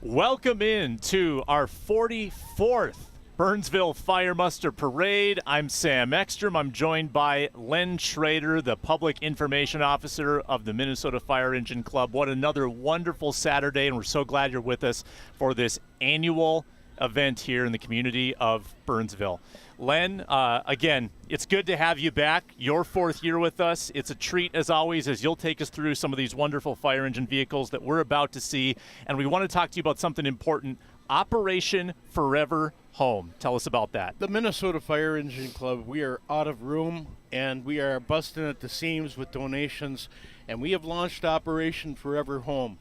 Welcome in to our 44th Burnsville Fire Muster Parade. I'm Sam Ekstrom. I'm joined by Len Schrader, the Public Information Officer of the Minnesota Fire Engine Club. What another wonderful Saturday, and we're so glad you're with us for this annual event here in the community of Burnsville. Len, again, it's good to have you back. Your fourth year with us. It's a treat, as always, as you'll take us through some of these wonderful fire engine vehicles that we're about to see. And we want to talk to you about something important, Operation Forever Home. Tell us about that. The Minnesota Fire Engine Club, we are out of room, and we are busting at the seams with donations, and we have launched Operation Forever Home.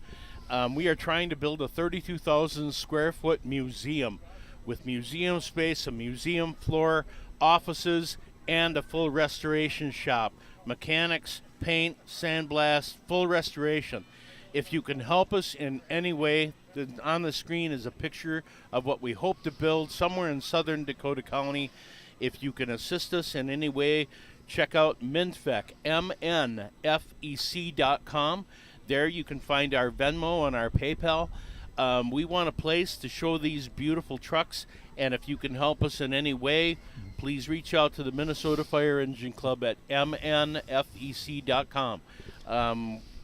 We are trying to build a 32,000 square foot museum with museum space, a museum floor, offices, and a full restoration shop. Mechanics, paint, sandblast, full restoration. If you can help us in any way, on the screen is a picture of what we hope to build somewhere in southern Dakota County. If you can assist us in any way, check out MNFEC, MNFEC.com. There you can find our Venmo and our PayPal. We want a place to show these beautiful trucks, and if you can help us in any way, please reach out to the Minnesota Fire Engine Club at MNFEC.com.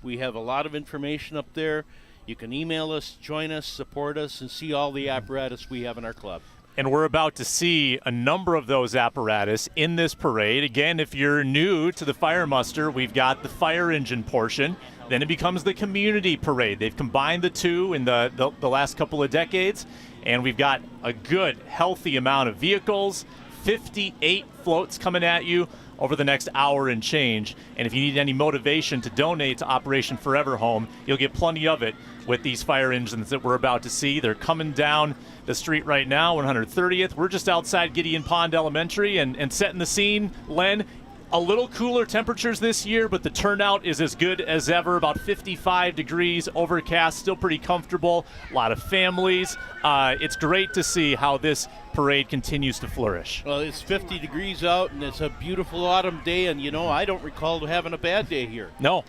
We have a lot of information up there. You can email us, join us, support us, and see all the apparatus we have in our club. And we're about to see a number of those apparatus in this parade. Again, if you're new to the fire muster, we've got the fire engine portion. Then it becomes the community parade. They've combined the two in the last couple of decades, and we've got a good, healthy amount of vehicles, 58 floats coming at you over the next hour and change. And if you need any motivation to donate to Operation Forever Home, you'll get plenty of it with these fire engines that we're about to see. They're coming down the street right now, 130th. We're just outside Gideon Pond Elementary and setting the scene. Len, a little cooler temperatures this year, but the turnout is as good as ever, about 55 degrees, overcast, still pretty comfortable, a lot of families. It's great to see how this parade continues to flourish. Well, it's 50 degrees out, and it's a beautiful autumn day, and, you know, I don't recall having a bad day here. No.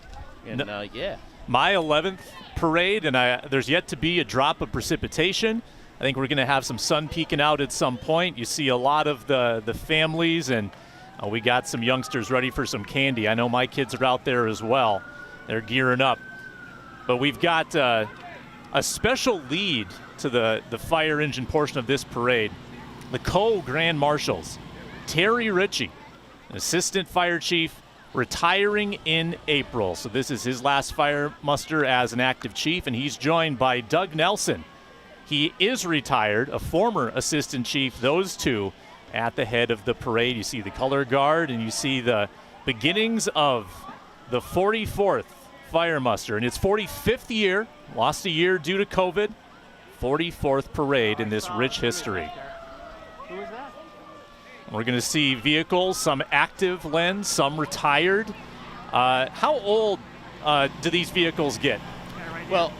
And, yeah. My 11th parade, and there's yet to be a drop of precipitation. I think we're going to have some sun peeking out at some point. You see a lot of the families, and we got some youngsters ready for some candy. I know my kids are out there as well. They're gearing up. But we've got a special lead to the fire engine portion of this parade. The co-grand marshals, Terry Ritchie, assistant fire chief, retiring in April. So this is his last fire muster as an active chief, and he's joined by Doug Nelson. He is retired, a former assistant chief. Those two at the head of the parade. You see the color guard, and you see the beginnings of the 44th fire muster, and its 45th year, lost a year due to COVID, 44th parade in this rich history. Who was that? We're going to see vehicles, some active, Len, some retired. How old do these vehicles get? Well,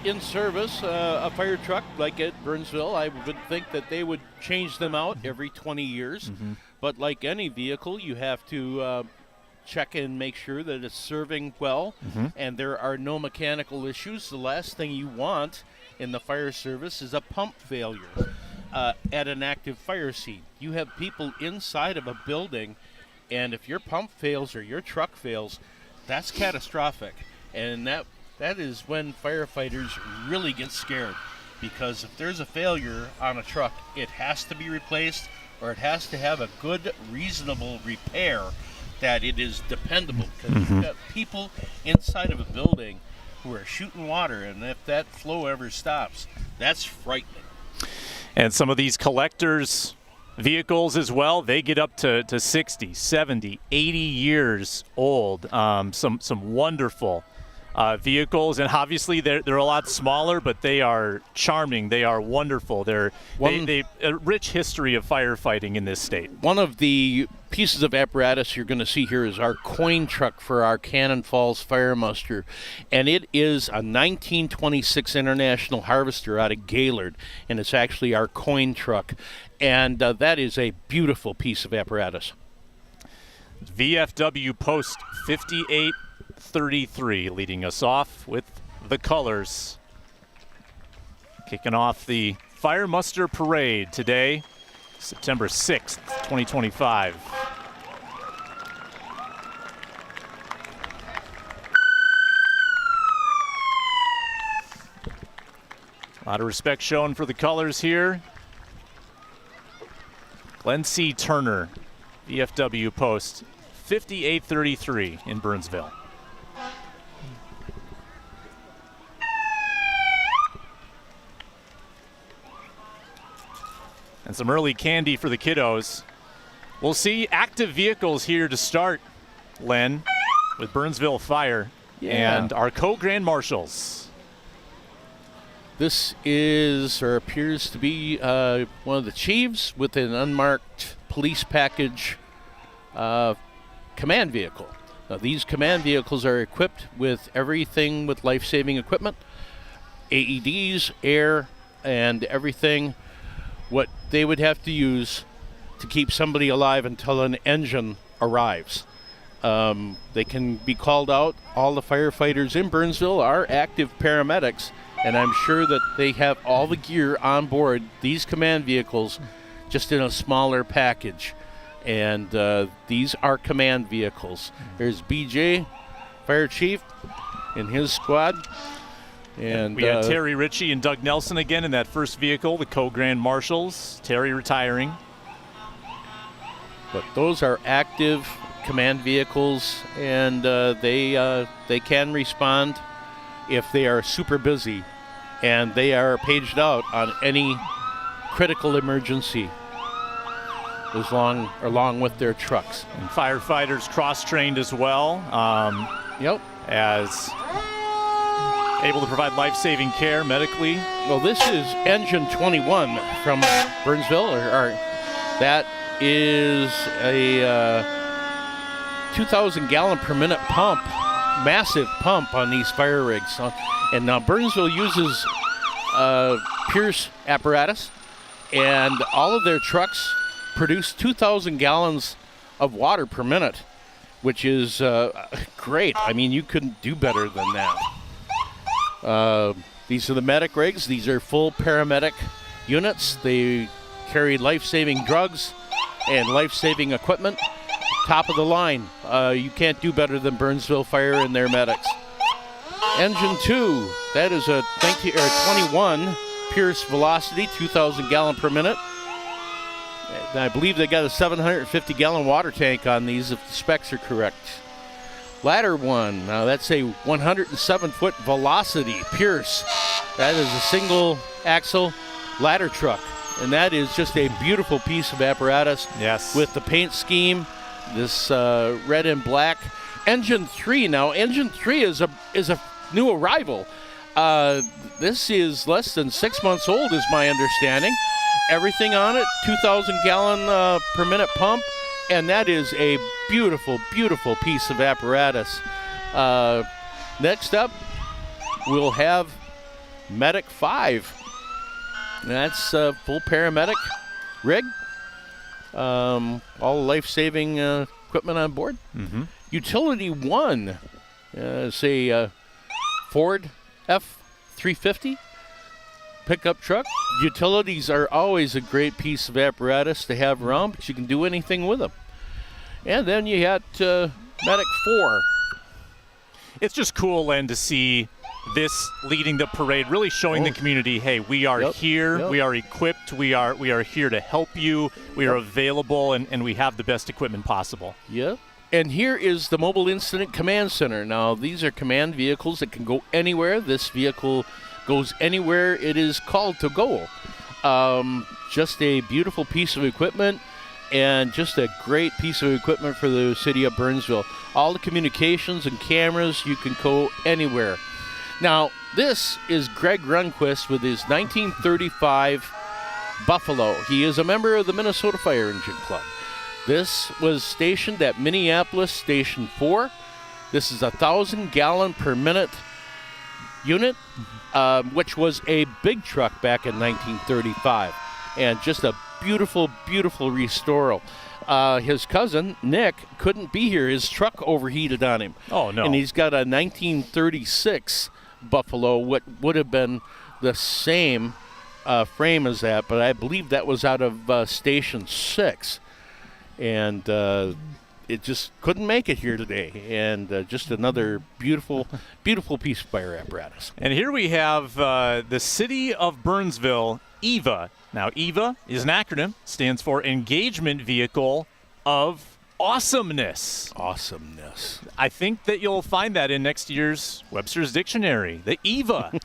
in service, a fire truck like at Burnsville, I would think that they would change them out every 20 years. Mm-hmm. But like any vehicle, you have to check and make sure that it's serving well, and there are no mechanical issues. The last thing you want in the fire service is a pump failure at an active fire scene. You have people inside of a building, and if your pump fails or your truck fails, that's catastrophic. And that is when firefighters really get scared, because if there's a failure on a truck, it has to be replaced, or it has to have a good, reasonable repair that it is dependable, because you've got people inside of a building who are shooting water, and if that flow ever stops, that's frightening. And some of these collectors' vehicles as well, they get up to 60, 70, 80 years old. Some wonderful vehicles, and obviously they're a lot smaller, but they are charming. They are wonderful. They a rich history of firefighting in this state. One of the pieces of apparatus you're going to see here is our coin truck for our Cannon Falls Fire Muster, and it is a 1926 International Harvester out of Gaylord, and it's actually our coin truck, and that is a beautiful piece of apparatus. VFW Post 5833 leading us off with the colors. Kicking off the Fire Muster Parade today, September 6th, 2025. A lot of respect shown for the colors here. Glenn C. Turner, VFW post 5833 in Burnsville. And some early candy for the kiddos. We'll see active vehicles here to start, Len, with Burnsville Fire and our co-grand marshals. This is, or appears to be, one of the chiefs with an unmarked police package command vehicle. Now, these command vehicles are equipped with everything with life-saving equipment, AEDs, air, and everything what they would have to use to keep somebody alive until an engine arrives. They can be called out. All the firefighters in Burnsville are active paramedics, and I'm sure that they have all the gear on board these command vehicles just in a smaller package. And these are command vehicles. There's BJ, Fire Chief, and his squad. And we had Terry Ritchie and Doug Nelson again in that first vehicle, the co-grand marshals. Terry retiring. But those are active command vehicles, and they can respond if they are super busy, and they are paged out on any critical emergency along with their trucks. And firefighters cross-trained as well. As able to provide life-saving care medically. Well, this is Engine 21 from Burnsville. That is a 2,000 gallon per minute pump, massive pump on these fire rigs. And now Burnsville uses Pierce apparatus, and all of their trucks produce 2,000 gallons of water per minute, which is great. I mean, you couldn't do better than that. These are the medic rigs. These are full paramedic units. They carry life-saving drugs and life-saving equipment. Top of the line. You can't do better than Burnsville Fire and their medics. Engine 2, that is a 21 Pierce Velocity, 2,000 gallon per minute. And I believe they got a 750 gallon water tank on these if the specs are correct. Ladder 1, now that's a 107-foot Velocity Pierce. That is a single axle ladder truck, and that is just a beautiful piece of apparatus. Yes. With the paint scheme, this red and black. Engine 3, now Engine 3 is a new arrival. This is less than 6 months old, is my understanding. Everything on it, 2,000 gallon per minute pump. And that is a beautiful, beautiful piece of apparatus. Next up, we'll have Medic 5. That's a full paramedic rig. All life-saving equipment on board. Mm-hmm. Utility 1 is a Ford F-350 pickup truck. Utilities are always a great piece of apparatus to have around, but you can do anything with them. And then you got Medic 4. It's just cool, Len, to see this leading the parade, really showing the community, hey, we are here, we are equipped, we are here to help you, we are available, and we have the best equipment possible. Yep. And here is the Mobile Incident Command Center. Now, these are command vehicles that can go anywhere. This vehicle goes anywhere it is called to go. Just a beautiful piece of equipment, and just a great piece of equipment for the city of Burnsville. All the communications and cameras, you can go anywhere. Now, this is Greg Runquist with his 1935 Buffalo. He is a member of the Minnesota Fire Engine Club. This was stationed at Minneapolis Station 4. This is a 1,000 gallon per minute unit, which was a big truck back in 1935. And just a beautiful, beautiful restoral. His cousin, Nick, couldn't be here. His truck overheated on him. Oh, no. And he's got a 1936 Buffalo, what would have been the same frame as that, but I believe that was out of Station 6. And it just couldn't make it here today. And just another beautiful, beautiful piece of fire apparatus. And here we have the City of Burnsville, EVA. Now, EVA is an acronym, stands for Engagement Vehicle of Awesomeness. Awesomeness. I think that you'll find that in next year's Webster's Dictionary, the EVA.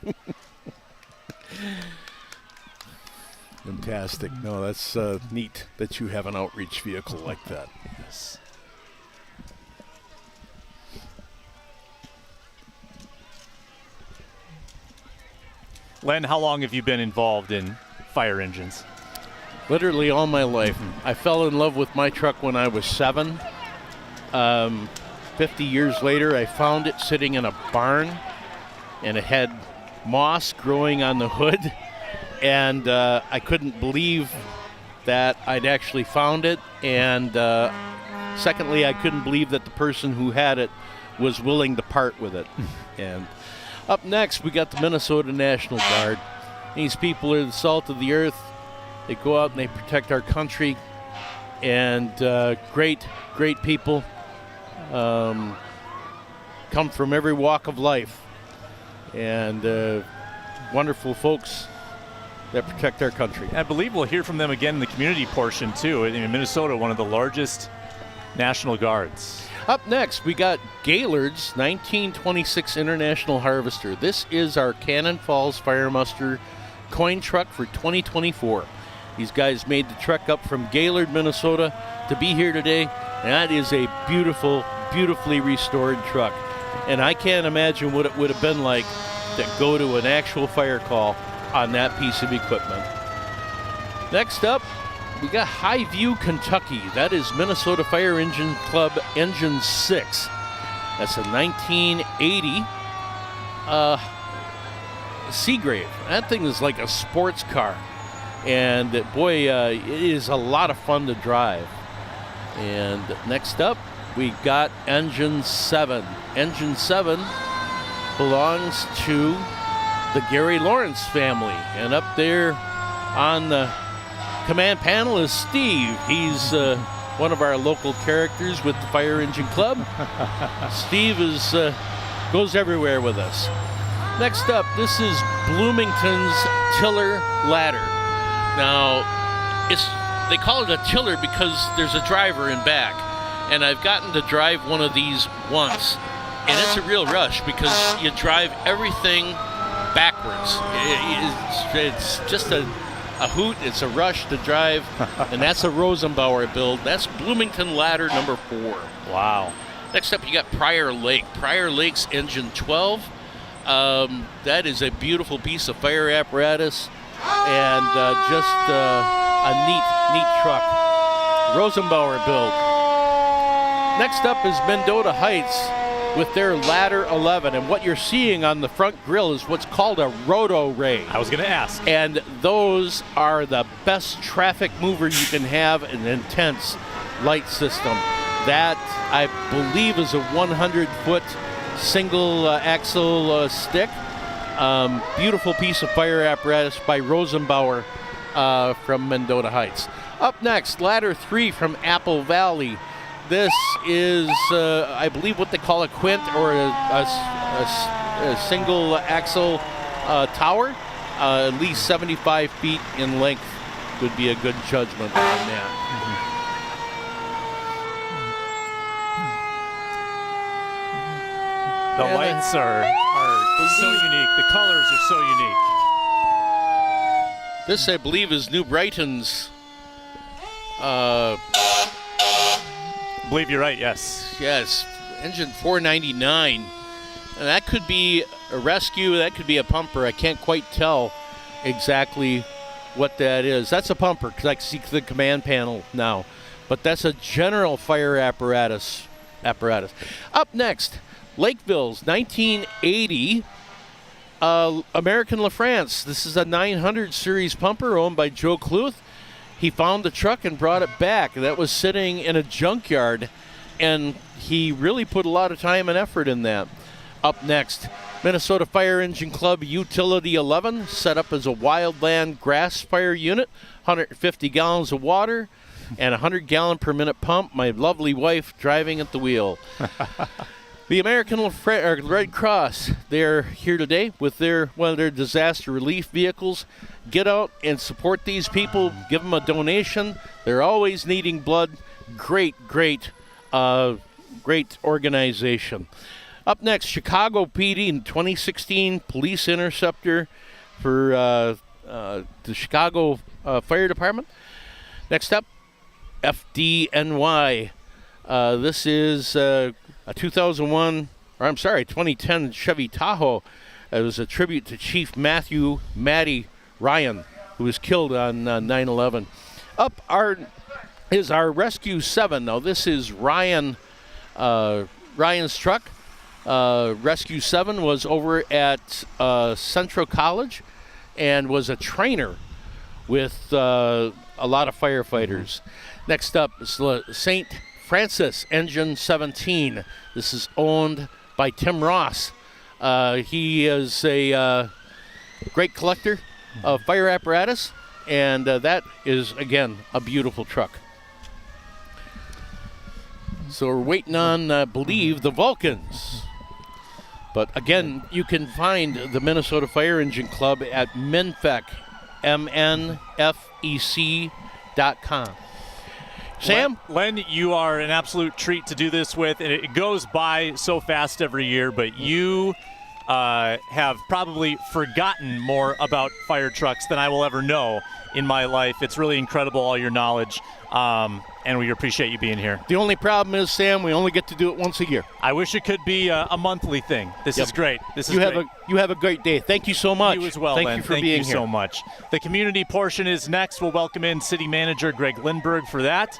Fantastic. No, that's neat that you have an outreach vehicle like that. Yes. Len, how long have you been involved in fire engines? Literally all my life. I fell in love with my truck when I was 7. 50 years later, I found it sitting in a barn, and it had moss growing on the hood. And I couldn't believe that I'd actually found it. And secondly, I couldn't believe that the person who had it was willing to part with it. And up next, we got the Minnesota National Guard. These people are the salt of the earth. They go out and they protect our country. And great, great people come from every walk of life. And wonderful folks that protect our country. I believe we'll hear from them again in the community portion, too. In Minnesota, one of the largest National Guards. Up next, we got Gaylord's 1926 International Harvester. This is our Cannon Falls Fire Muster coin truck for 2024. These guys made the trek up from Gaylord, Minnesota to be here today, and that is a beautiful, beautifully restored truck. And I can't imagine what it would have been like to go to an actual fire call on that piece of equipment. Next up, we got Highview, Kentucky. That is Minnesota Fire Engine Club Engine 6. That's a 1980 Seagrave. That thing is like a sports car. And boy, it is a lot of fun to drive. And next up, we got Engine 7. Engine 7 belongs to the Gary Lawrence family. And up there on the command panel is Steve. He's one of our local characters with the Fire Engine Club. Steve goes everywhere with us. Next up, this is Bloomington's Tiller Ladder. Now, they call it a tiller because there's a driver in back. And I've gotten to drive one of these once. And it's a real rush because you drive everything backwards. It's just a hoot. It's a rush to drive. And that's a Rosenbauer build. That's Bloomington Ladder number 4. Wow. Next up, you got Prior Lake. Prior Lake's Engine 12. That is a beautiful piece of fire apparatus. And just a neat truck. Rosenbauer build. Next up is Mendota Heights with their Ladder 11. And what you're seeing on the front grille is what's called a roto ray. I was going to ask. And those are the best traffic mover you can have in an intense light system. That, I believe, is a 100-foot single axle stick. Beautiful piece of fire apparatus by Rosenbauer from Mendota Heights. Up next, Ladder 3 from Apple Valley. This is, I believe, what they call a quint or a single axle tower. At least 75 feet in length would be a good judgment on that. The lights are so unique. The colors are so unique. This, I believe, is New Brighton's. I believe you're right, yes. Yes, engine 499. And that could be a rescue, that could be a pumper. I can't quite tell exactly what that is. That's a pumper, because I can see the command panel now. But that's a general fire apparatus. Up next, Lakeville's 1980 American LaFrance. This is a 900 series pumper owned by Joe Cluth. He found the truck and brought it back. That was sitting in a junkyard, and he really put a lot of time and effort in that. Up next, Minnesota Fire Engine Club Utility 11, set up as a wildland grass fire unit, 150 gallons of water, and a 100-gallon per minute pump. My lovely wife driving at the wheel. The American Red Cross, they're here today with one of their disaster relief vehicles. Get out and support these people. Give them a donation. They're always needing blood. Great organization. Up next, Chicago PD in 2016 Police Interceptor for the Chicago Fire Department. Next up, FDNY. This is a 2010 Chevy Tahoe. It was a tribute to Chief Matty Ryan, who was killed on 9/11. Up is our Rescue 7. Now this is Ryan's truck. Rescue 7 was over at Central College and was a trainer with a lot of firefighters. Next up is St. Francis Engine 17. This is owned by Tim Ross. He is a great collector of fire apparatus, and that is, again, a beautiful truck. So we're waiting on, I believe, the Vulcans. But again, you can find the Minnesota Fire Engine Club at MNFEC, MNFEC.com. Sam? Len, you are an absolute treat to do this with, and it goes by so fast every year, but you have probably forgotten more about fire trucks than I will ever know in my life. It's really incredible, all your knowledge, and we appreciate you being here. The only problem is, Sam, we only get to do it once a year. I wish it could be a monthly thing. This is great. You have a great day. Thank you so much. You as well, Thank Len. you for being here. Thank you so much. The community portion is next. We'll welcome in City Manager Greg Lindberg for that.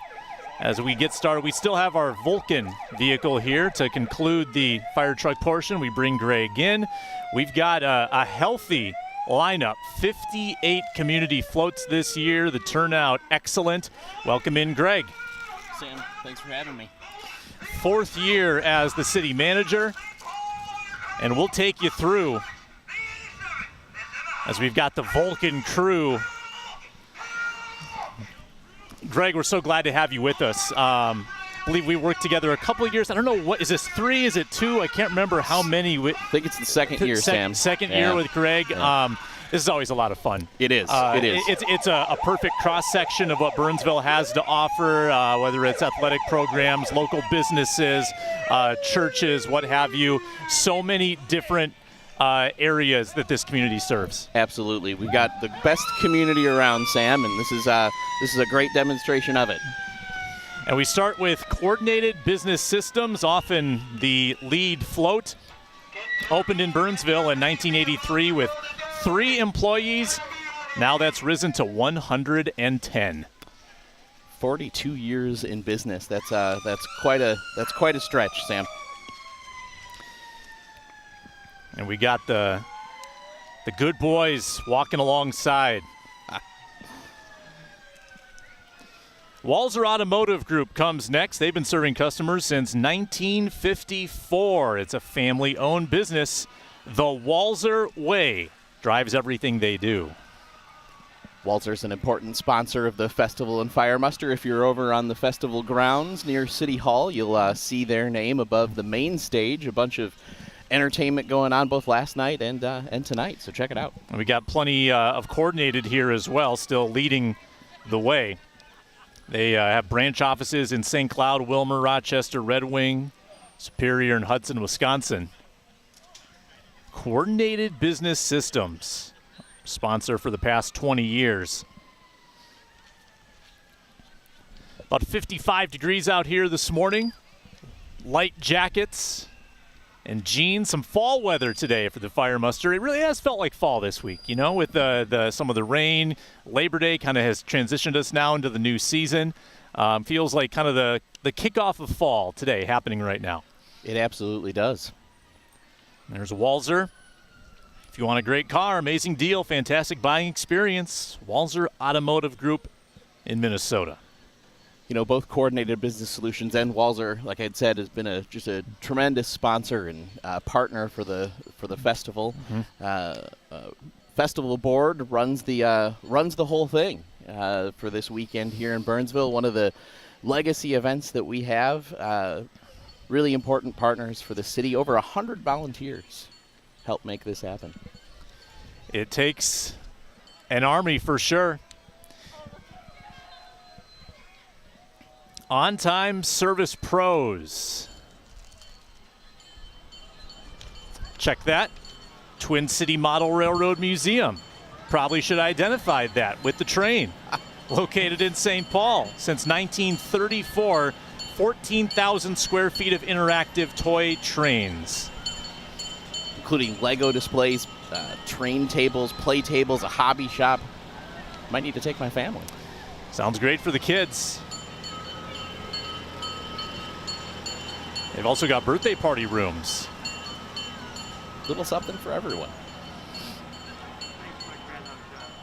As we get started, we still have our Vulcan vehicle here to conclude the fire truck portion. We bring Greg in. We've got a healthy lineup, 58 community floats this year. The turnout, excellent. Welcome in, Greg. Sam, thanks for having me. 4th year as the city manager, and we'll take you through as we've got the Vulcan crew. Greg, we're so glad to have you with us. I believe we worked together a couple of years. I don't know, what is this, 3? Is it 2? I can't remember how many. I think it's the second year, Sam. Second year with Greg. Yeah. This is always a lot of fun. It is. It is. It's a perfect cross-section of what Burnsville has to offer, whether it's athletic programs, local businesses, churches, what have you. So many different areas that this community serves. Absolutely. We've got the best community around, Sam, and this is a great demonstration of it. And we start with coordinated business systems, often the lead float. Opened in Burnsville in 1983 with 3 employees. Now that's risen to 110. 42 years in business. That's quite a stretch, Sam. And we got the good boys walking alongside. Walser Automotive Group comes next. They've been serving customers since 1954. It's a family-owned business. The Walser Way drives everything they do. Walser's an important sponsor of the festival and fire muster. If you're over on the festival grounds near City Hall, you'll see their name above the main stage. A bunch of entertainment going on both last night and tonight, so check it out. And we got plenty of coordinated here as well, still leading the way. They have branch offices in St. Cloud, Wilmer, Rochester, Red Wing, Superior, and Hudson, Wisconsin. Coordinated Business Systems, sponsor for the past 20 years. About 55 degrees out here this morning. Light jackets and jeans. Some fall weather today for the fire muster. It really has felt like fall this week, you know, with some of the rain. Labor Day kind of has transitioned us now into the new season. Feels like kind of the kickoff of fall today happening right now. It absolutely does. There's Walser. If you want a great car, amazing deal, fantastic buying experience, Walser Automotive Group in Minnesota. both Coordinated Business Solutions and Walzer, like I had said, has been just a tremendous sponsor and partner for the festival. Festival board runs the whole thing for this weekend here in Burnsville. One of the legacy events that we have. Really important partners for the city. Over 100 volunteers help make this happen. It takes an army for sure. On-time service pros. Check that. Twin City Model Railroad Museum. Probably should identify that with the train. Located in St. Paul since 1934, 14,000 square feet of interactive toy trains. Including Lego displays, train tables, play tables, a hobby shop. Might need to take my family. Sounds great for the kids. They've also got birthday party rooms. Little something for everyone.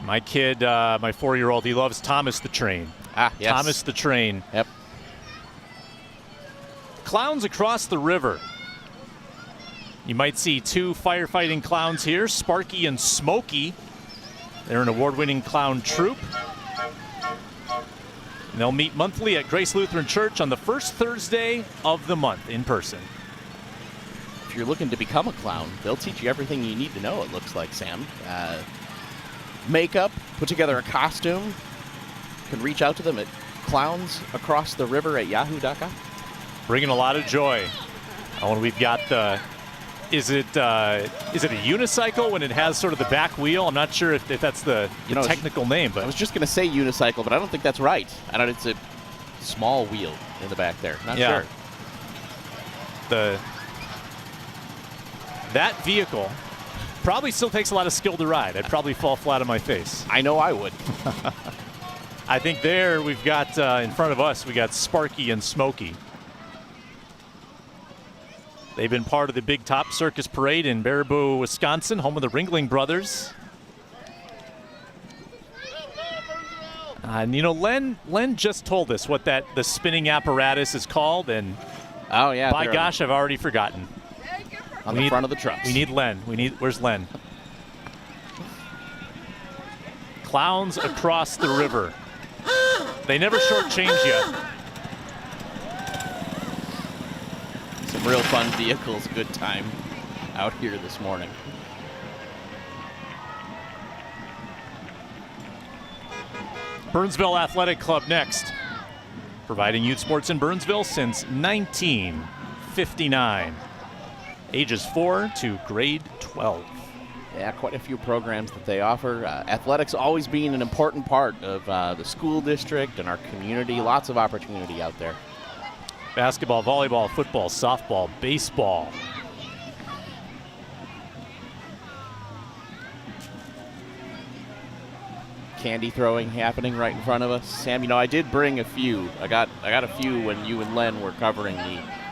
My kid, my 4-year-old, he loves Thomas the Train. Ah, yes. Thomas the Train. Yep. Clowns across the river. You might see 2 firefighting clowns here, Sparky and Smokey. They're an award-winning clown troupe. And they'll meet monthly at Grace Lutheran Church on the first Thursday of the month in person. If you're looking to become a clown, they'll teach you everything you need to know, it looks like, Sam. Makeup, put together a costume. You can reach out to them at clownsacrosstheriver@yahoo.com. Bringing a lot of joy. Oh, and we've got the, is it a unicycle when it has sort of the back wheel? I'm not sure if that's the technical name, but I was just going to say unicycle, but I don't think that's right. It's a small wheel in the back there. Not sure. That vehicle probably still takes a lot of skill to ride. I'd probably fall flat on my face. I know I would. I think there we've got, in front of us, we got Sparky and Smokey. They've been part of the Big Top Circus Parade in Baraboo, Wisconsin, home of the Ringling Brothers. And Len just told us what the spinning apparatus is called, and oh yeah, by gosh, I've already forgotten. On the front of the trucks. We need Len. Where's Len? Clowns across the river. They never shortchange you. Some real fun vehicles, good time out here this morning. Burnsville Athletic Club next. Providing youth sports in Burnsville since 1959. Ages 4 to grade 12. Yeah, quite a few programs that they offer. Athletics always being an important part of the school district and our community. Lots of opportunity out there. Basketball, volleyball, football, softball, baseball. Candy throwing happening right in front of us. Sam, I did bring a few. I got a few when you and Len were covering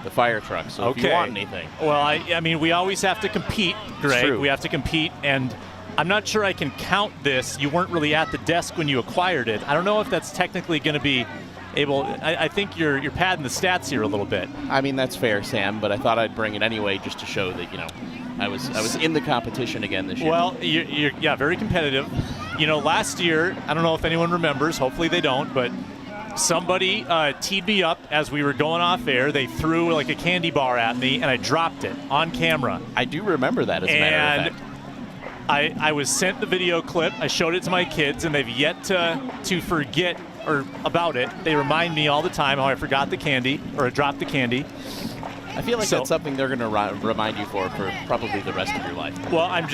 the fire truck. So if you want anything. Well, I mean, we always have to compete, Greg. We have to compete, and I'm not sure I can count this. You weren't really at the desk when you acquired it. I don't know if that's technically going to be able. I think you're padding the stats here a little bit. I mean, that's fair, Sam, but I thought I'd bring it anyway just to show that, I was in the competition again this year. Well, you're very competitive. Last year, I don't know if anyone remembers, hopefully they don't, but somebody teed me up as we were going off air. They threw like a candy bar at me, and I dropped it on camera. I do remember that, as a matter of fact. I was sent the video clip. I showed it to my kids, and they've yet to forget about it. They remind me all the time how I forgot the candy, or I dropped the candy. I feel like that's something they're going to remind you for probably the rest of your life. Well, I'm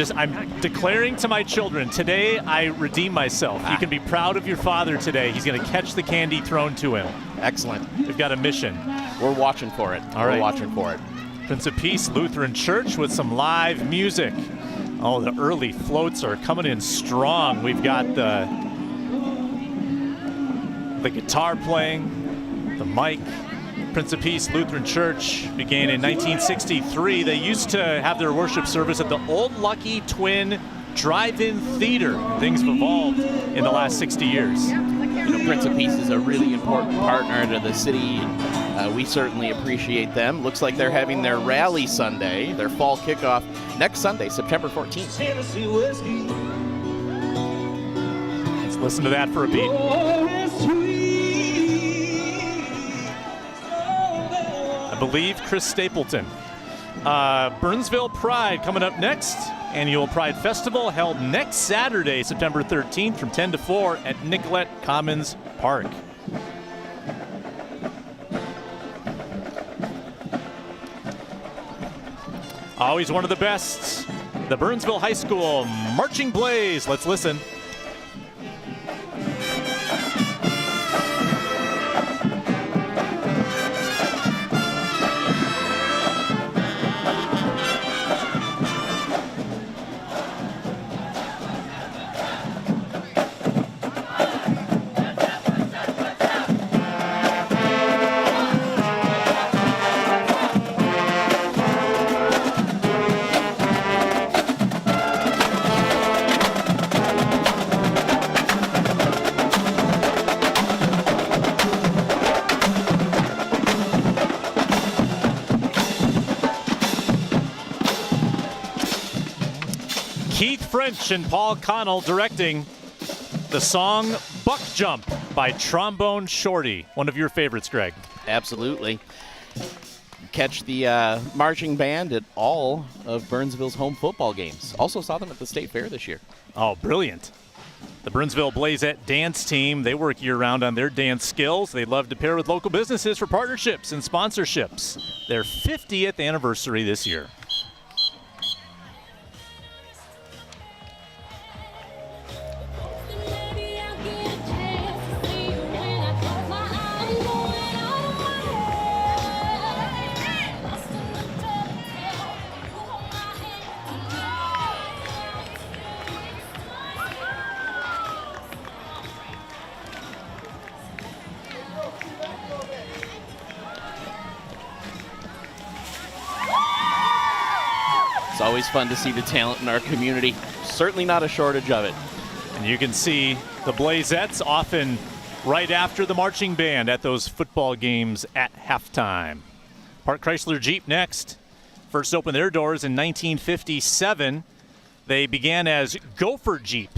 declaring to my children, today I redeem myself. You can be proud of your father today. He's going to catch the candy thrown to him. Excellent. We've got a mission. We're watching for it. We're watching for it. Prince of Peace Lutheran Church with some live music. Oh, the early floats are coming in strong. We've got the guitar playing, the mic. Prince of Peace Lutheran Church began in 1963. They used to have their worship service at the Old Lucky Twin Drive-In Theater. Things have evolved in the last 60 years. Prince of Peace is a really important partner to the city. We certainly appreciate them. Looks like they're having their rally Sunday, their fall kickoff next Sunday, September 14th. Let's listen to that for a beat. I believe Chris Stapleton. Burnsville Pride coming up next. Annual Pride Festival held next Saturday, September 13th from 10 to 4 at Nicollet Commons Park. Always one of the best, the Burnsville High School Marching Blaze. Let's listen. Keith French and Paul Connell directing the song Buck Jump by Trombone Shorty. One of your favorites, Greg. Absolutely. Catch the marching band at all of Burnsville's home football games. Also saw them at the State Fair this year. Oh, brilliant. The Burnsville Blazette dance team, they work year-round on their dance skills. They love to pair with local businesses for partnerships and sponsorships. Their 50th anniversary this year. It's always fun to see the talent in our community. Certainly not a shortage of it. And you can see the Blazettes often right after the marching band at those football games at halftime. Park Chrysler Jeep next. First opened their doors in 1957. They began as Gopher Jeep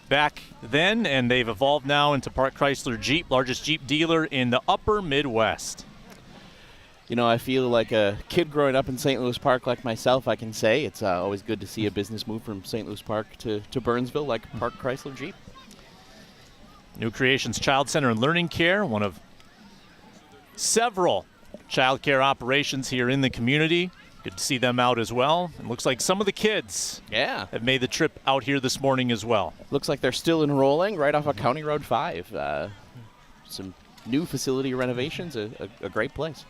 back then, and they've evolved now into Park Chrysler Jeep, largest Jeep dealer in the upper Midwest. You know, I feel like a kid growing up in St. Louis Park like myself, I can say. It's always good to see a business move from St. Louis Park to Burnsville like Park Chrysler Jeep. New Creations Child Center and Learning Care, one of several child care operations here in the community. Good to see them out as well. It looks like some of the kids have made the trip out here this morning as well. Looks like they're still enrolling right off of County Road 5. Some new facility renovations, a great place.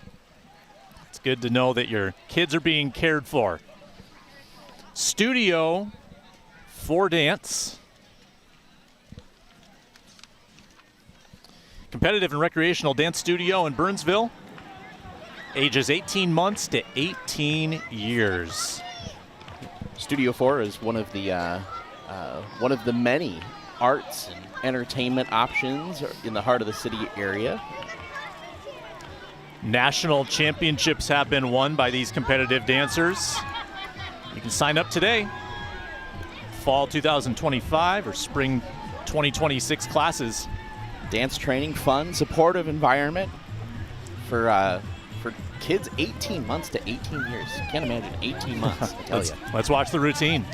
It's good to know that your kids are being cared for. Studio for dance. Competitive and recreational dance studio in Burnsville. Ages 18 months to 18 years. Studio 4 is one of the many arts and entertainment options in the heart of the city area. National championships have been won by these competitive dancers. You can sign up today. Fall 2025 or spring 2026 classes. Dance training, fun, supportive environment for kids 18 months to 18 years. Can't imagine 18 months, I tell you. Let's watch the routine.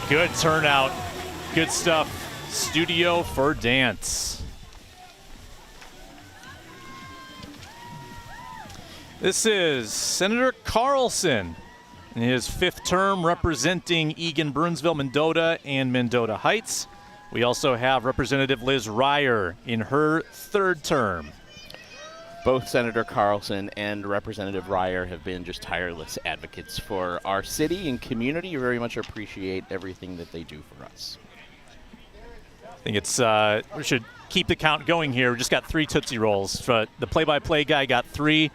Good turnout. Good stuff. Studio for dance. This is Senator Carlson in his 5th term representing Eagan, Burnsville, Mendota, and Mendota Heights. We also have Representative Liz Ryer in her 3rd term. Both Senator Carlson and Representative Ryer have been just tireless advocates for our city and community. We very much appreciate everything that they do for us. I think it's we should keep the count going here. We just got 3 Tootsie Rolls. The play-by-play guy got 3,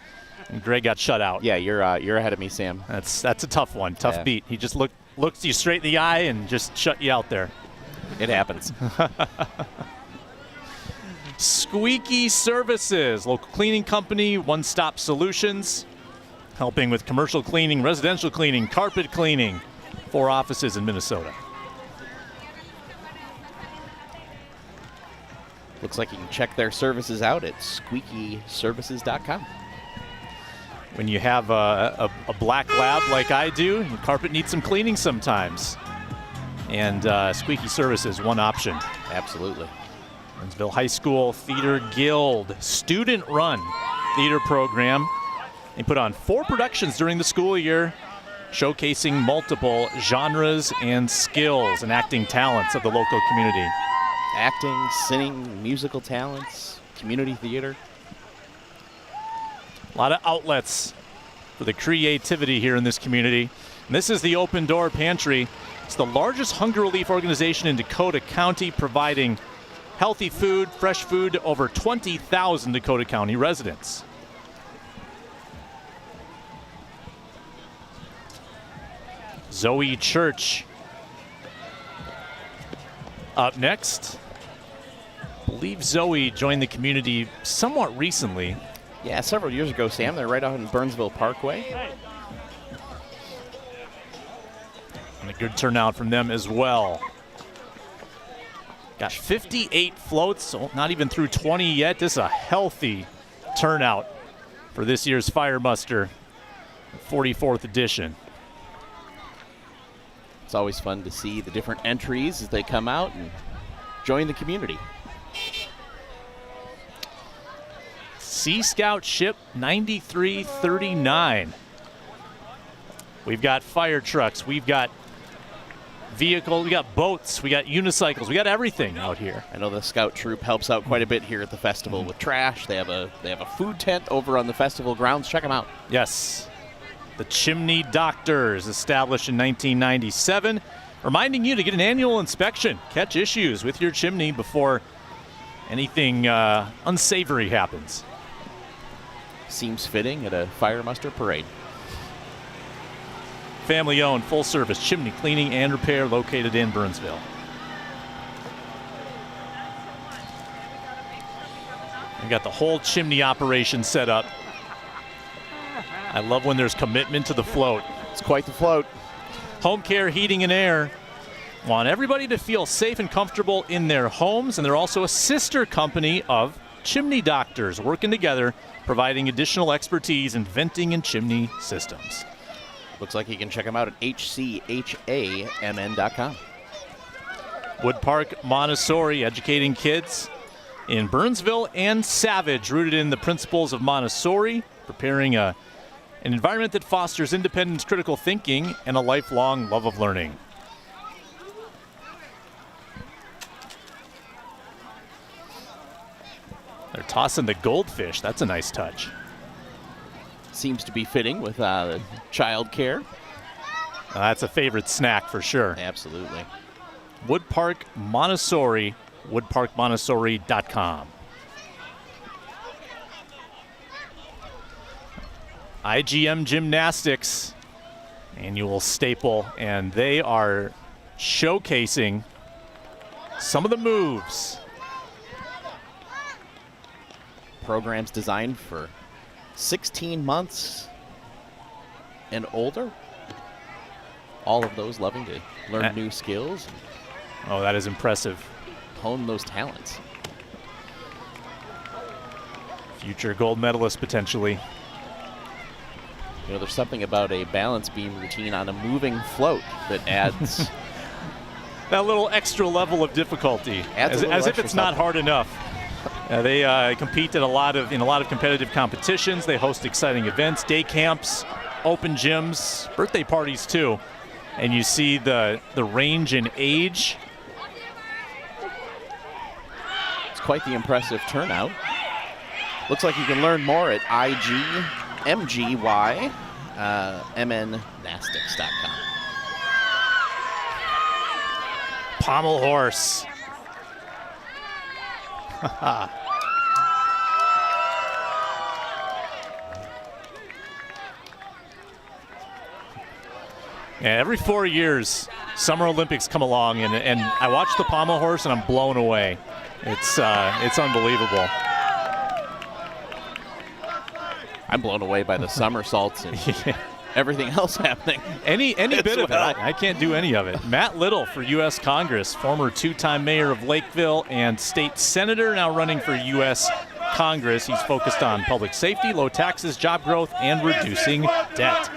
and Greg got shut out. Yeah, you're ahead of me, Sam. That's a tough one, tough beat. He just looks you straight in the eye and just shut you out there. It happens. Squeaky Services, local cleaning company, one-stop solutions, helping with commercial cleaning, residential cleaning, carpet cleaning, 4 offices in Minnesota. Looks like you can check their services out at squeakyservices.com. When you have a black lab like I do, your carpet needs some cleaning sometimes. And Squeaky Services, one option. Absolutely. Burnsville High School Theater Guild, student-run theater program. They put on 4 productions during the school year, showcasing multiple genres and skills and acting talents of the local community. Acting, singing, musical talents, community theater. A lot of outlets for the creativity here in this community. And this is the Open Door Pantry. It's the largest hunger relief organization in Dakota County, providing healthy food, fresh food to over 20,000 Dakota County residents. Zoe Church up next. I believe Zoe joined the community somewhat recently. Yeah, several years ago, Sam. They're right out in Burnsville Parkway. And a good turnout from them as well. Got 58 floats, so not even through 20 yet. This is a healthy turnout for this year's Fire Muster, 44th edition. It's always fun to see the different entries as they come out and join the community. Sea Scout ship 9339. We've got fire trucks, we've got vehicles, we got boats, we got unicycles, we got everything out here. I know the Scout troop helps out quite a bit here at the festival with trash. They have a food tent over on the festival grounds. Check them out. Yes. The Chimney Doctors, established in 1997, reminding you to get an annual inspection, catch issues with your chimney before anything unsavory happens. Seems fitting at a fire muster parade. Family-owned, full-service chimney cleaning and repair located in Burnsville. We've got the whole chimney operation set up. I love when there's commitment to the float. It's quite the float. Home Care Heating and Air want everybody to feel safe and comfortable in their homes, and they're also a sister company of Chimney Doctors, working together, providing additional expertise in venting and chimney systems. Looks like you can check them out at hchamn.com. Wood Park Montessori, educating kids in Burnsville and Savage, rooted in the principles of Montessori, preparing an environment that fosters independent critical thinking and a lifelong love of learning. They're tossing the goldfish. That's a nice touch. Seems to be fitting with child care. That's a favorite snack for sure. Absolutely. Wood Park Montessori, woodparkmontessori.com. IGM Gymnastics, annual staple, and they are showcasing some of the moves. Programs designed for 16 months and older. All of those loving to learn new skills. Oh, that is impressive. Hone those talents. Future gold medalist potentially. You know, there's something about a balance beam routine on a moving float that adds that little extra level of difficulty, as if it's not hard enough. They compete in a lot of competitive competitions. They host exciting events, day camps, open gyms, birthday parties too. And you see the range in age. It's quite the impressive turnout. Looks like you can learn more at mngymnastics.com. Pommel horse. Yeah, every 4 years, Summer Olympics come along, and I watch the pommel horse, and I'm blown away. It's unbelievable. I'm blown away by the somersaults and everything else happening. Any bit of it, I can't do any of it. Matt Little for U.S. Congress, former two-time mayor of Lakeville and state senator, now running for U.S. Congress. He's focused on public safety, low taxes, job growth, and reducing debt.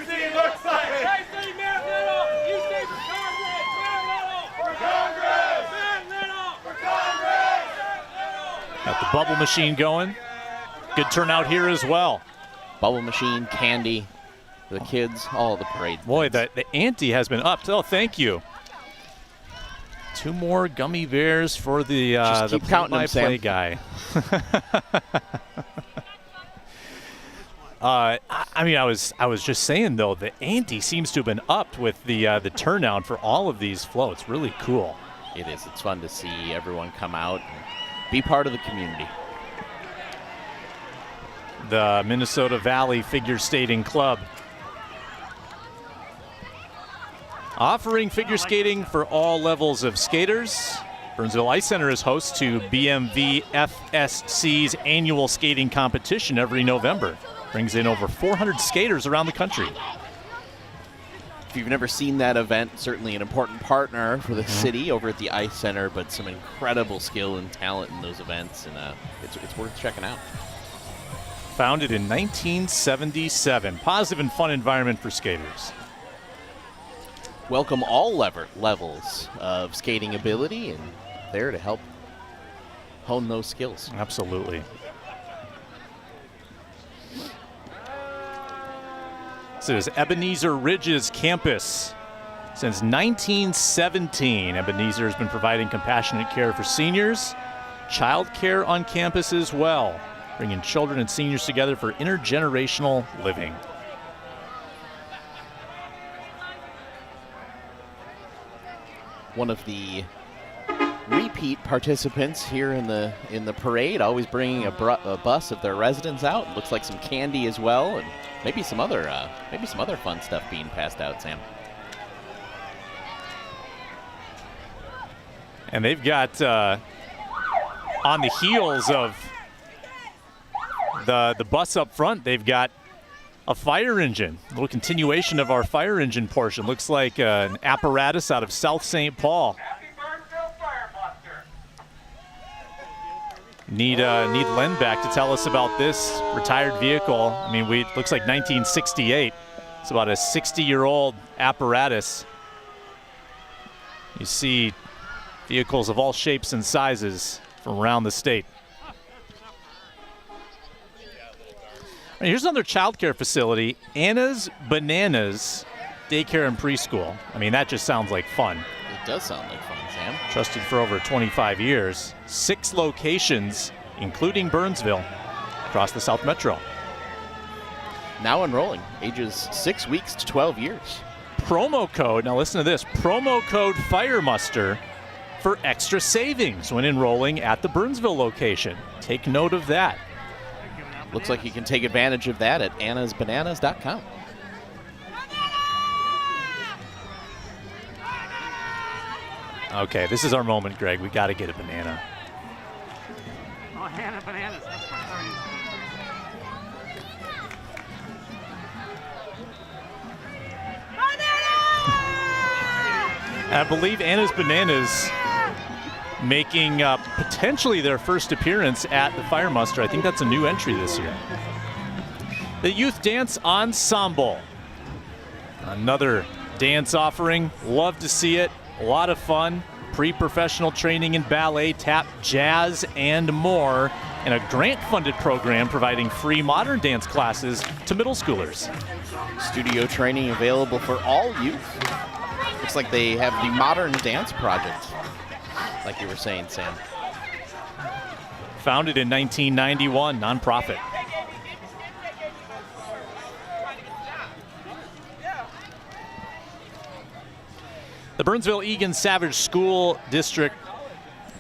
Got the bubble machine going. Good turnout here as well. Bubble machine, candy, the kids, all the parade. Boy, the ante has been upped. Oh, thank you. 2 more gummy bears for the keep counting them, play-by-play guy. I mean, I was just saying though, the ante seems to have been upped with the turnout for all of these floats. Really cool. It is. It's fun to see everyone come out and be part of the community. The Minnesota Valley Figure Skating Club offering figure skating for all levels of skaters. Burnsville Ice Center is host to BMV FSC's annual skating competition every November. Brings in over 400 skaters around the country. If you've never seen that event, certainly an important partner for the city over at the Ice Center, but some incredible skill and talent in those events, and it's worth checking out. Founded in 1977. Positive and fun environment for skaters. Welcome all levels of skating ability, and there to help hone those skills. Absolutely. This is Ebenezer Ridge's campus. Since 1917, Ebenezer has been providing compassionate care for seniors, child care on campus as well, bringing children and seniors together for intergenerational living. One of the repeat participants here in the parade, always bringing a bus of their residents out. Looks like some candy as well, and maybe some other fun stuff being passed out, Sam. And they've got on the heels of the bus up front, they've got a fire engine. A little continuation of our fire engine portion. Looks like an apparatus out of South St. Paul. Need Len back to tell us about this retired vehicle. I mean, looks like 1968. It's about a 60-year-old apparatus. You see vehicles of all shapes and sizes from around the state. All right, here's another child care facility, Anna's Bananas Daycare and Preschool. I mean, that just sounds like fun. It does sound like fun, Sam. Trusted for over 25 years. 6 locations, including Burnsville, across the South Metro. Now enrolling, ages 6 weeks to 12 years. Promo code, now listen to this, promo code FireMuster for extra savings when enrolling at the Burnsville location. Take note of that. Looks like you can take advantage of that at annasbananas.com. Okay, this is our moment, Greg. We got to get a banana. Oh, Hannah Bananas. That's what I believe Anna's Bananas making potentially their first appearance at the Fire Muster. I think that's a new entry this year. The Youth Dance Ensemble. Another dance offering. Love to see it. A lot of fun. Pre-professional training in ballet, tap, jazz, and more. And a grant-funded program providing free modern dance classes to middle schoolers. Studio training available for all youth. Looks like they have the Modern Dance Project, like you were saying, Sam. founded in 1991, nonprofit. The Burnsville-Egan Savage School District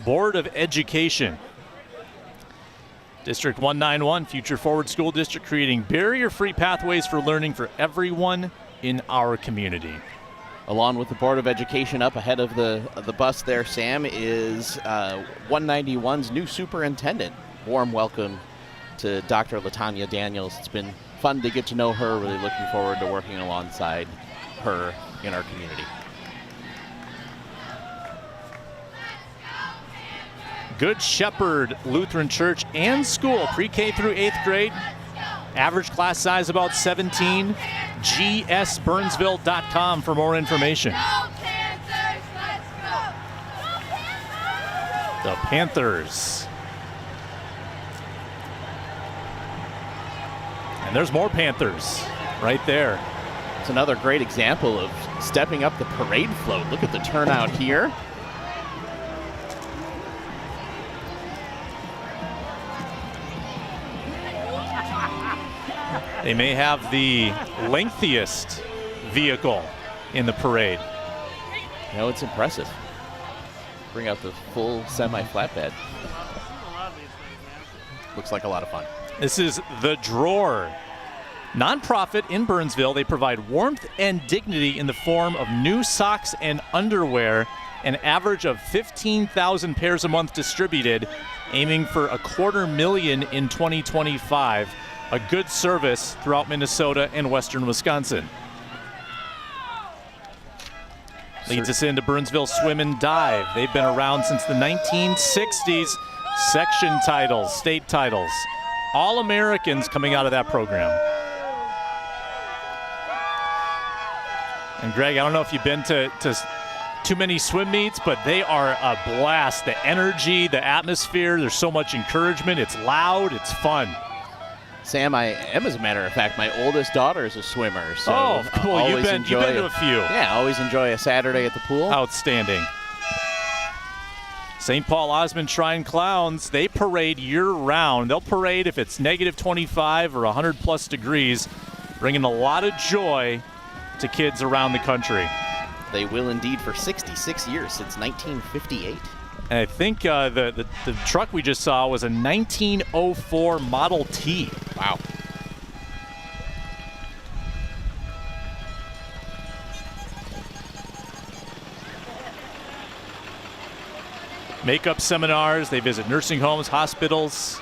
Board of Education. District 191, Future Forward School District, creating barrier-free pathways for learning for everyone in our community. Along with the Board of Education up ahead of the bus there, Sam, is 191's new superintendent. Warm welcome to Dr. LaTanya Daniels. It's been fun to get to know her. Really looking forward to working alongside her in our community. Good Shepherd Lutheran Church and School, pre-K through 8th grade. Average class size about 17. gsburnsville.com for more information. The Panthers. And there's more Panthers right there. It's another great example of stepping up the parade float. Look at the turnout here. They may have the lengthiest vehicle in the parade. You know, it's impressive. Bring out the full semi-flatbed. Looks like a lot of fun. This is The Drawer. Nonprofit in Burnsville, they provide warmth and dignity in the form of new socks and underwear, an average of 15,000 pairs a month distributed, aiming for 250,000 in 2025. A good service throughout Minnesota and western Wisconsin. Leads us into Burnsville Swim and Dive. They've been around since the 1960s. Section titles, state titles, all Americans coming out of that program. And Greg, I don't know if you've been to too many swim meets, but they are a blast. The energy, the atmosphere, there's so much encouragement. It's loud, it's fun. Sam, I am, as a matter of fact, my oldest daughter is a swimmer. So oh, cool. You've been to a few. Yeah, always enjoy a Saturday at the pool. Outstanding. St. Paul Osmond Shrine Clowns, they parade year-round. They'll parade if it's negative 25 or 100-plus degrees, bringing a lot of joy to kids around the country. They will indeed for 66 years, since 1958. And I think the truck we just saw was a 1904 Model T. Wow. Makeup seminars, they visit nursing homes, hospitals,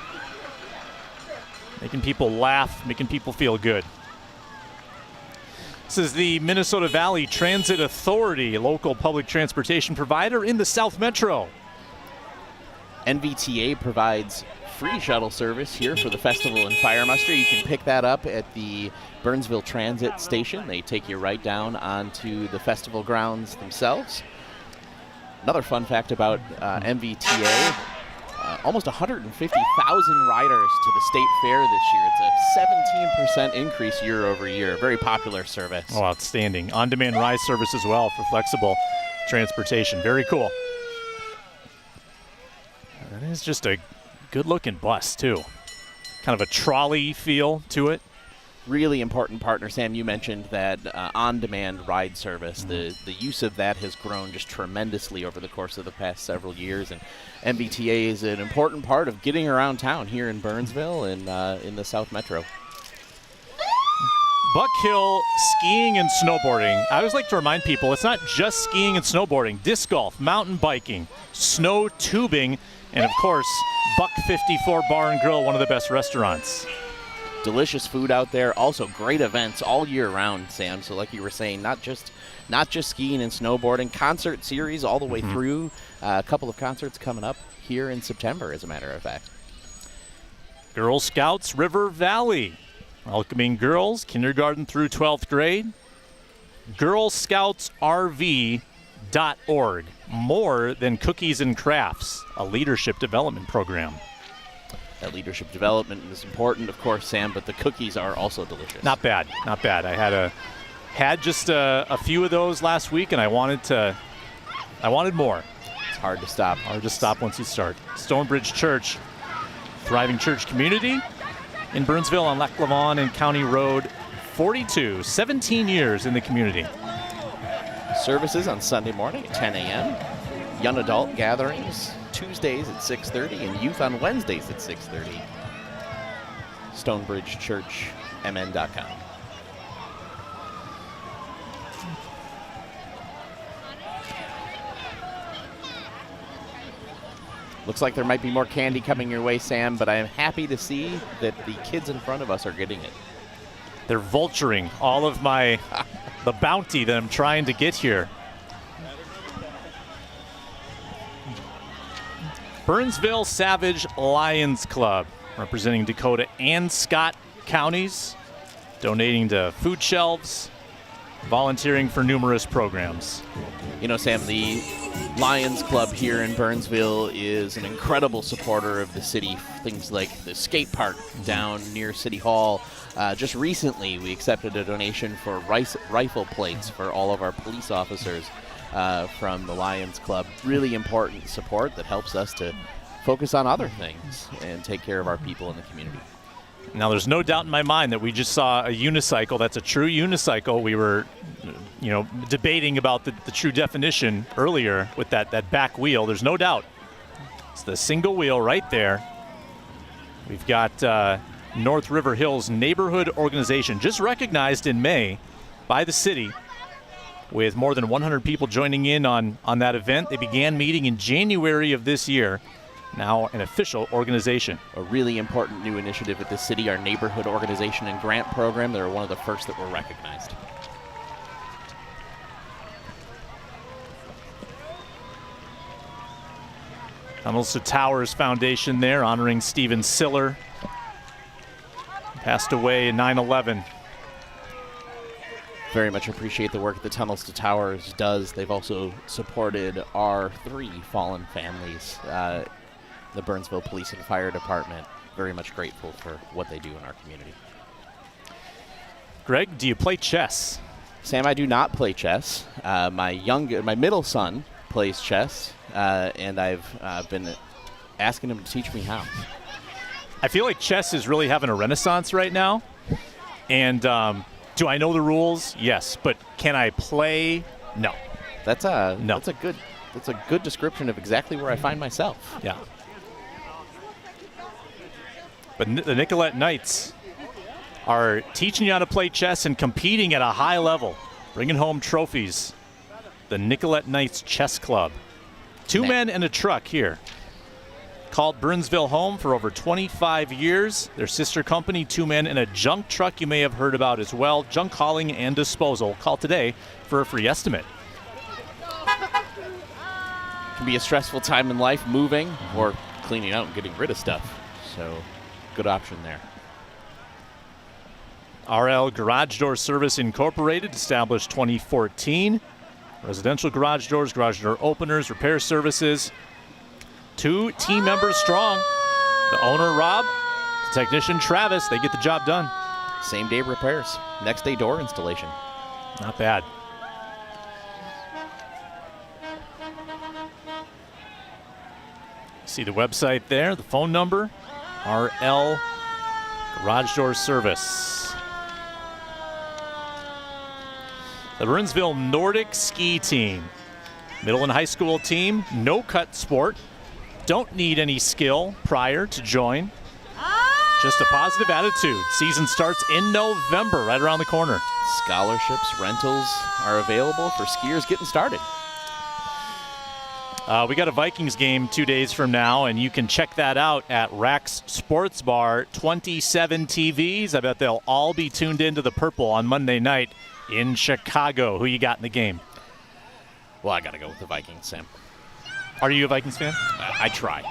making people laugh, making people feel good. This is the Minnesota Valley Transit Authority, a local public transportation provider in the South Metro. NVTA provides free shuttle service here for the festival and fire muster. You can pick that up at the Burnsville Transit Station. They take you right down onto the festival grounds themselves. Another fun fact about MVTA, almost 150,000 riders to the state fair this year. It's a 17% increase year over year. Very popular service. Oh, outstanding. On-demand ride service as well for flexible transportation. Very cool. That is just a good-looking bus, too. Kind of a trolley feel to it. Really important partner, Sam. You mentioned that on-demand ride service. Mm-hmm. The use of that has grown just tremendously over the course of the past several years, and MVTA is an important part of getting around town here in Burnsville and in the South Metro. Buck Hill skiing and snowboarding. I always like to remind people it's not just skiing and snowboarding. Disc golf, mountain biking, snow tubing, and of course, Buck 54 Bar and Grill, one of the best restaurants. Delicious food out there. Also great events all year round, Sam. So like you were saying, not just skiing and snowboarding, concert series all the way through. A couple of concerts coming up here in September, as a matter of fact. Girl Scouts River Valley, welcoming girls kindergarten through 12th grade. girlscoutsrv.org. More than cookies and crafts, a leadership development program. That leadership development is important, of course, Sam, but the cookies are also delicious. Not bad, not bad. I had just a few of those last week, and I wanted more. It's hard to stop. Hard to stop once you start. Stonebridge Church thriving church community in Burnsville on Lac Lavon and County Road 42. 17 years in the community. Services on Sunday morning at 10 a.m. Young adult gatherings Tuesdays at 6:30 and youth on Wednesdays at 6:30. StonebridgeChurchMN.com. Looks like there might be more candy coming your way, Sam, but I am happy to see that the kids in front of us are getting it. They're vulturing all of the bounty that I'm trying to get here. Burnsville Savage Lions Club, representing Dakota and Scott counties, donating to food shelves, volunteering for numerous programs. You know, Sam, the Lions Club here in Burnsville is an incredible supporter of the city. Things like the skate park down near City Hall. Just recently, we accepted a donation for rifle plates for all of our police officers from the Lions Club. Really important support that helps us to focus on other things and take care of our people in the community. Now, there's no doubt in my mind that we just saw a unicycle. That's a true unicycle. We were, debating about the true definition earlier with that back wheel. There's no doubt. It's the single wheel right there. We've got North River Hills Neighborhood Organization, just recognized in May by the city, with more than 100 people joining in on that event. They began meeting in January of this year. Now an official organization. A really important new initiative at the city, our neighborhood organization and grant program. They're one of the first that were recognized. Tunnels to Towers Foundation there, honoring Stephen Siller. Passed away in 9/11. Very much appreciate the work that Tunnels to Towers does. They've also supported our 3 fallen families. The Burnsville Police and Fire Department. Very much grateful for what they do in our community. Greg, do you play chess? Sam, I do not play chess. My middle son plays chess, and I've been asking him to teach me how. I feel like chess is really having a renaissance right now. And do I know the rules? Yes. But can I play? No. That's a good description of exactly where I find myself. Yeah. But the Nicollet Knights are teaching you how to play chess and competing at a high level, bringing home trophies. The Nicollet Knights Chess Club. 2 men and a truck here. Called Burnsville home for over 25 years. Their sister company, 2 men and a junk truck you may have heard about as well. Junk hauling and disposal. Call today for a free estimate. Can be a stressful time in life, moving or cleaning out and getting rid of stuff. So, good option there. RL Garage Door Service Incorporated, established 2014. Residential garage doors, garage door openers, repair services. 2 team members strong. The owner, Rob, the technician, Travis, they get the job done. Same day repairs, next day door installation. Not bad. See the website there, the phone number, RL Garage Door Service. The Burnsville Nordic Ski Team. Middle and high school team, no cut sport. Don't need any skill prior to join. Just a positive attitude. Season starts in November, right around the corner. Scholarships, rentals are available for skiers getting started. We got a Vikings game 2 days from now, and you can check that out at Rack's Sports Bar. 27 TVs. I bet they'll all be tuned into the Purple on Monday night in Chicago. Who you got in the game? Well, I got to go with the Vikings, Sam. Are you a Vikings fan? I try.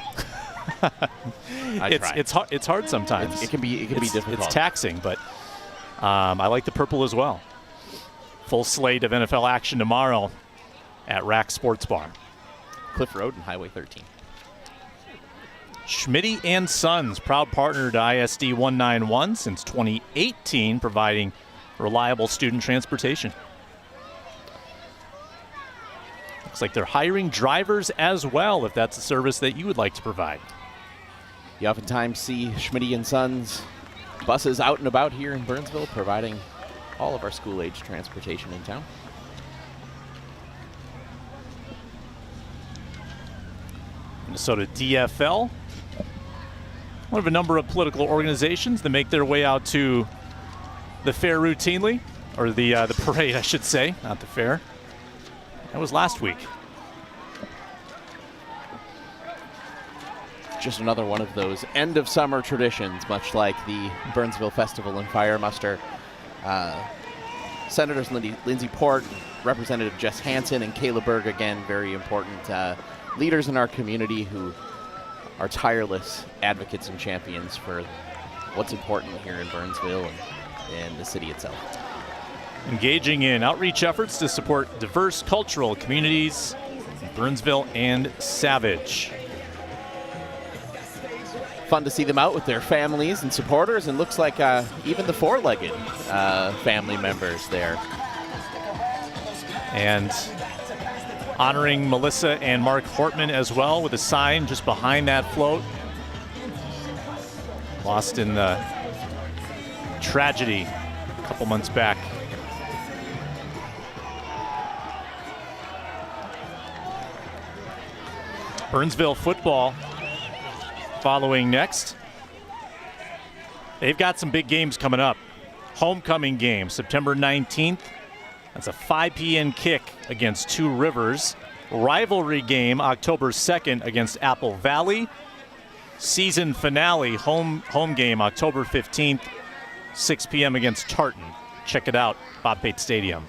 It's hard sometimes. It can be difficult. It's taxing, but I like the Purple as well. Full slate of NFL action tomorrow at Rack Sports Bar. Cliff Road and Highway 13. Schmitty and Sons, proud partner to ISD 191 since 2018, providing reliable student transportation. Looks like they're hiring drivers as well, if that's a service that you would like to provide. You oftentimes see Schmidt & Sons buses out and about here in Burnsville, providing all of our school-age transportation in town. Minnesota DFL, one of a number of political organizations that make their way out to the fair routinely, or the parade, I should say, not the fair. That was last week. Just another one of those end of summer traditions, much like the Burnsville Festival and Fire Muster. Senators Lindsey Port, Representative Jess Hansen, and Kayla Berg, again, very important leaders in our community who are tireless advocates and champions for what's important here in Burnsville and the city itself. Engaging in outreach efforts to support diverse cultural communities in Burnsville and Savage. Fun to see them out with their families and supporters, and looks like even the four-legged family members there. And honoring Melissa and Mark Hortman as well with a sign just behind that float. Lost in the tragedy a couple months back. Burnsville football following next. They've got some big games coming up. Homecoming game, September 19th. That's a 5 p.m. kick against Two Rivers. Rivalry game, October 2nd against Apple Valley. Season finale, home game, October 15th, 6 p.m. against Tartan. Check it out, Bob Pate Stadium.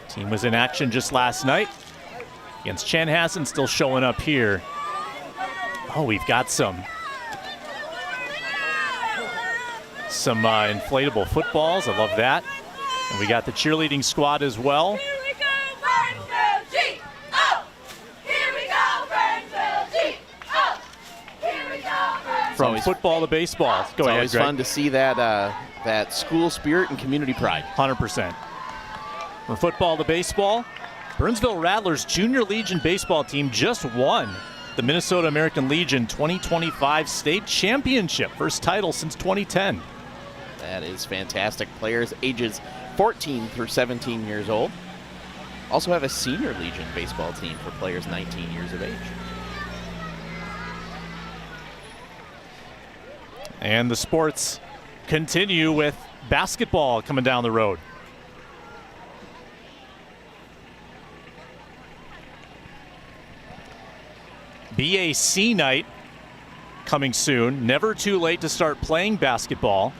Team was in action just last night against Chanhassen, still showing up here. Oh, we've got some inflatable footballs. I love that. And we got the cheerleading squad as well. Here we go, Burnsville, G-O! Here we go, Burnsville, G-O! Here we go, Burnsville. From football to baseball. Go ahead, It's always Greg. fun to see that school spirit and community pride. 100%. From football to baseball, Burnsville Rattlers Junior Legion baseball team just won the Minnesota American Legion 2025 state championship. First title since 2010. That is fantastic. Players ages 14 through 17 years old. Also have a senior Legion baseball team for players 19 years of age. And the sports continue with basketball coming down the road. BAC night coming soon. Never too late to start playing basketball.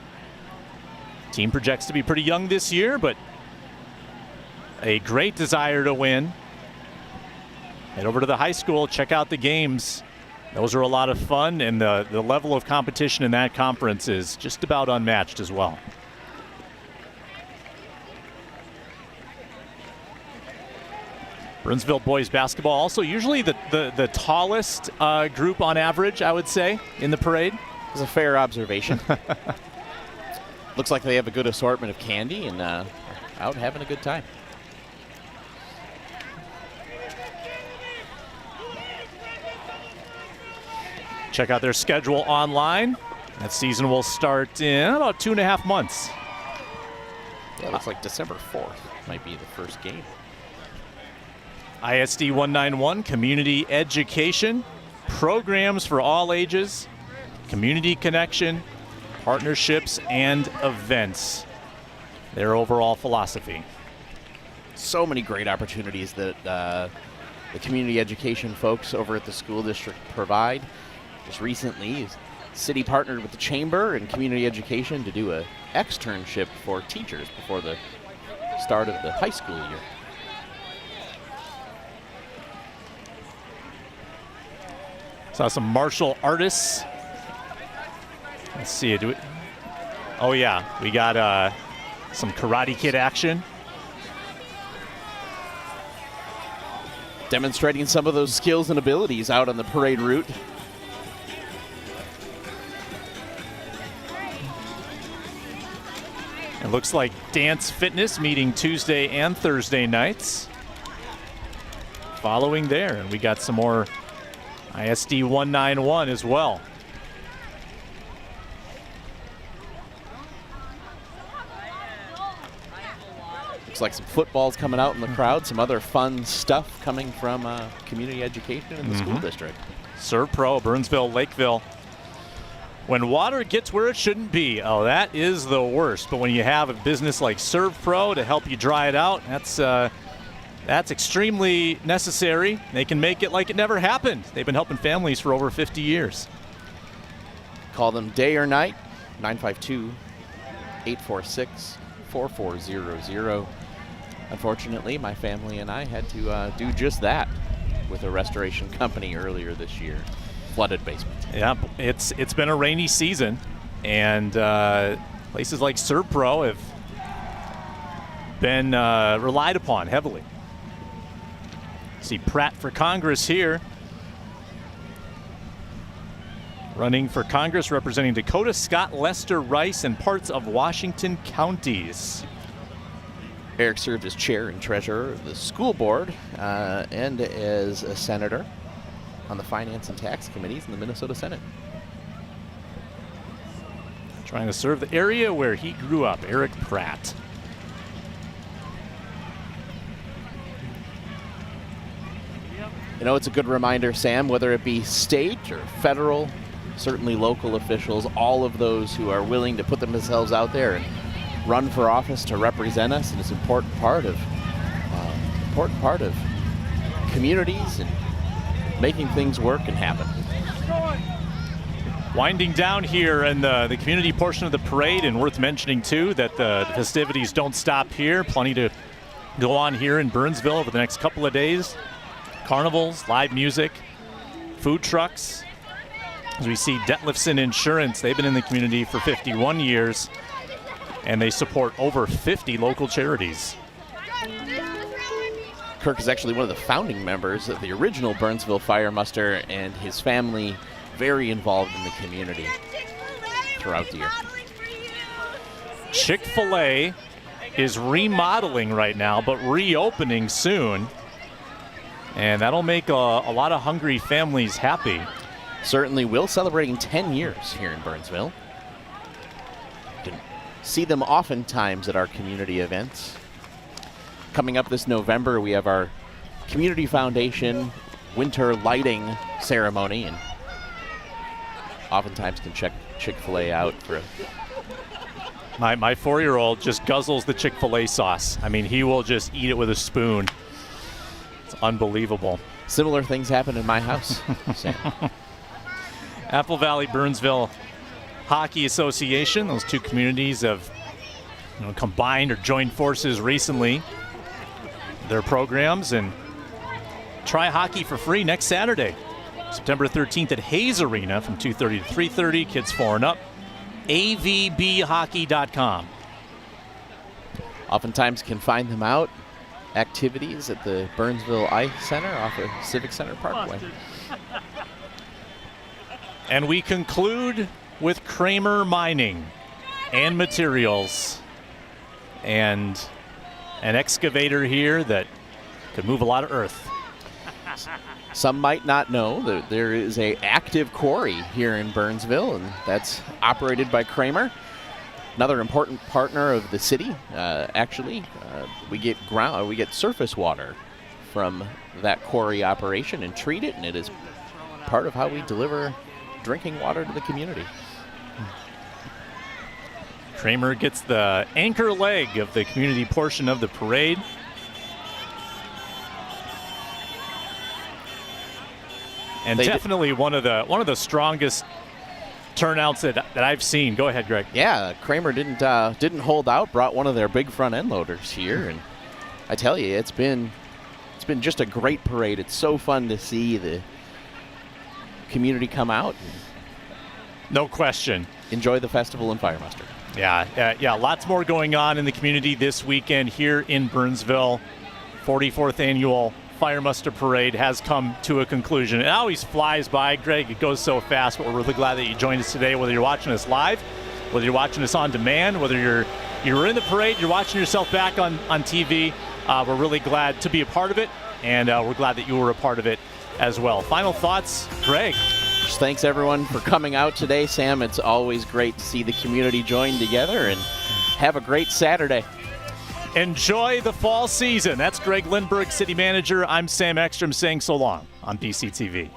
Team projects to be pretty young this year, but a great desire to win. Head over to the high school, check out the games. Those are a lot of fun, and the level of competition in that conference is just about unmatched as well. Burnsville boys basketball also usually the tallest group on average, I would say, in the parade. It's a fair observation. Looks like they have a good assortment of candy and out having a good time. Check out their schedule online. That season will start in about 2.5 months. Yeah, it looks like December 4th might be the first game. ISD 191, community education, programs for all ages, community connection, partnerships, and events. Their overall philosophy. So many great opportunities that the community education folks over at the school district provide. Just recently, city partnered with the chamber and community education to do an externship for teachers before the start of the high school year. Saw some martial artists. Let's see. Oh yeah, we got some Karate Kid action. Demonstrating some of those skills and abilities out on the parade route. It looks like Dance Fitness meeting Tuesday and Thursday nights. following there. And we got some more ISD 191 as well. Looks like some footballs coming out in the crowd, some other fun stuff coming from community education in the school district. Serve Pro, Burnsville, Lakeville. When water gets where it shouldn't be, oh, that is the worst. But when you have a business like Serve Pro to help you dry it out, that's extremely necessary. They can make it like it never happened. They've been helping families for over 50 years. Call them day or night, 952-846-4400. Unfortunately, my family and I had to do just that with a restoration company earlier this year. Flooded basement. Yeah, it's been a rainy season, and places like Serve Pro have been relied upon heavily. See Pratt for Congress here. Running for Congress representing Dakota, Scott, Lester, Rice, and parts of Washington counties. Eric served as chair and treasurer of the school board and as a senator on the finance and tax committees in the Minnesota Senate. Trying to serve the area where he grew up, Eric Pratt. You know, it's a good reminder, Sam, whether it be state or federal, certainly local officials, all of those who are willing to put themselves out there and run for office to represent us, and it's an important part of communities and making things work and happen. Winding down here in the community portion of the parade, and worth mentioning too that the festivities don't stop here. Plenty to go on here in Burnsville over the next couple of days. Carnivals, live music, food trucks. As we see Detlefson Insurance, they've been in the community for 51 years, and they support over 50 local charities. Kirk is actually one of the founding members of the original Burnsville Fire Muster, and his family very involved in the community throughout the year. Chick-fil-A is remodeling right now, but reopening soon. And that'll make a lot of hungry families happy. Certainly will, celebrating 10 years here in Burnsville. You can see them oftentimes at our community events. Coming up this November, we have our Community Foundation winter lighting ceremony, and oftentimes can check Chick-fil-A out for My 4-year-old just guzzles the Chick-fil-A sauce. I mean, he will just eat it with a spoon. It's unbelievable. Similar things happen in my house, Sam. Apple Valley Burnsville Hockey Association. Those two communities have combined or joined forces recently. Their programs, and try hockey for free next Saturday, September 13th at Hayes Arena from 2:30 to 3:30. Kids 4 and up. avbhockey.com. Oftentimes can find them out. Activities at the Burnsville Ice Center off of Civic Center Parkway. And we conclude with Kramer Mining and Materials, and an excavator here that could move a lot of earth. Some might not know that there is an active quarry here in Burnsville, and that's operated by Kramer. Another important partner of the city. We get surface water from that quarry operation and treat it, and it is part of how we deliver drinking water to the community. Kramer gets the anchor leg of the community portion of the parade. And definitely one of the strongest turnouts that I've seen. Go ahead, Greg. Yeah, Kramer didn't hold out. Brought one of their big front end loaders here, and I tell you, it's been just a great parade. It's so fun to see the community come out. No question. Enjoy the festival and Fire Muster. Yeah. Lots more going on in the community this weekend here in Burnsville. 44th annual Fire Muster Parade has come to a conclusion. It always flies by, Greg. It goes so fast, but we're really glad that you joined us today, whether you're watching us live, whether you're watching us on demand, whether you're in the parade, you're watching yourself back on TV. We're really glad to be a part of it. and we're glad that you were a part of it as well. Final thoughts, Greg? Just thanks everyone for coming out today, Sam. It's always great to see the community join together, and have a great Saturday. Enjoy the fall season. That's Greg Lindbergh, City Manager. I'm Sam Ekstrom saying so long on BCTV.